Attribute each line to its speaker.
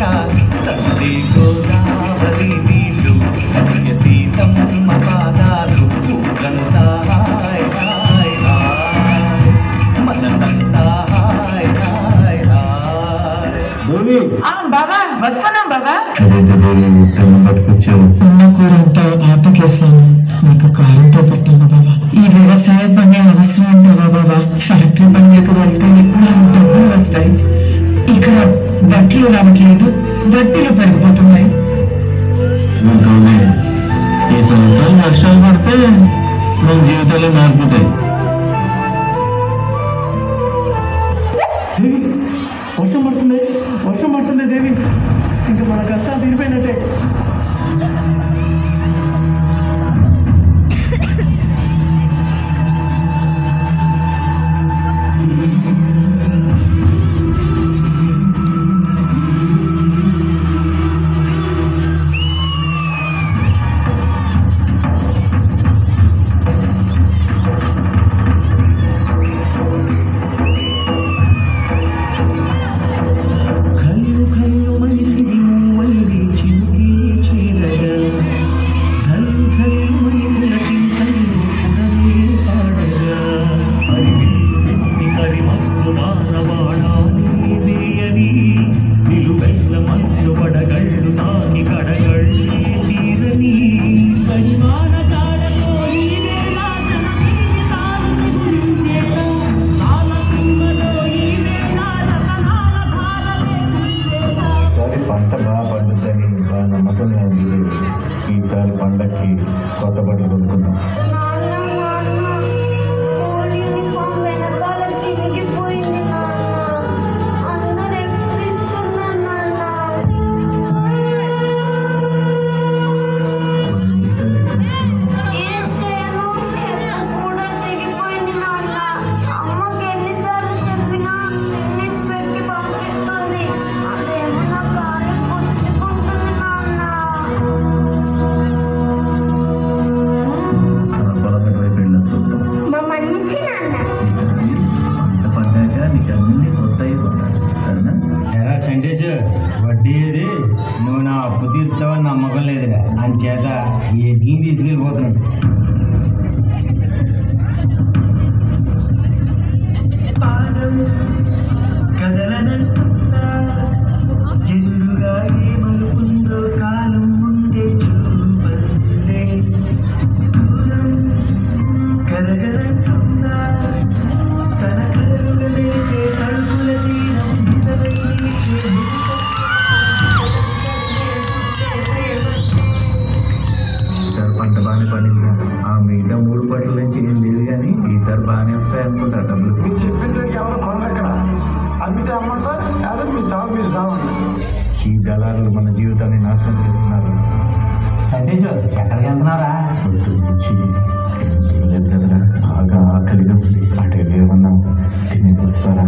Speaker 1: కాని తండ్రి గోదావరి నీళ్ళు కన్య సీతమ్మ పాదాలు ఊరంతా హాయ్ హాయ్ హాయ్ మనసంతా హాయ్ హాయ్ హాయ్.
Speaker 2: బాబా వస్తానా బాబా
Speaker 3: బతికొచ్చావు కూరంతా ఆటకేసాను నీకు కారంతో పెట్టాను బాబా. ఈ వ్యవసాయ పని అవసరం అంటావా బాబా? ఫ్యాక్టరీ పనులకు వెళ్తే నాకు డబ్బులు వస్తాయి. ఇక్కడ వడ్లు రావట్లేదు, వడ్డీలు పెరిగిపోతున్నాయి.
Speaker 4: ఈ సంవత్సరం వర్షాలు పడితే మన జీవితాలే మారిపోతాయి.
Speaker 5: వర్షం పడుతుంది, వర్షం పడుతుంది దేవి. ఇంకా మన కష్టాలు తీరిపోయినట్టే.
Speaker 4: పంట బాగా పండుద్దని బాగా నమ్మకంగా ఉంది. ఈసారి పండక్కి కొత్త బట్టలు కొనుక్కున్నాం.
Speaker 5: వడ్డీ ఏది? నువ్వు నా అప్పు తీస్తావని నమ్మకం లేదుగా, అంచేత ఎడ్లు తీసుకెళ్ళిపోతున్నాడు.
Speaker 4: పంట బాగానే పండింది. ఆ మిగతా 3 పంటల నుంచి ఏం లేదు కానీ ఈసారి బాగానే వస్తాయి అనుకుంటా డబ్బులు. ఈ దళారులు మన జీవితాన్ని నాశనం చేస్తున్నారు.
Speaker 5: సందేశ్ ఎక్కడికి వెళ్తున్నారా?
Speaker 4: లేదు కదరా, బాగా ఆకలిగా ఉంది. అటు ఏమన్నా తినేసి వస్తారా?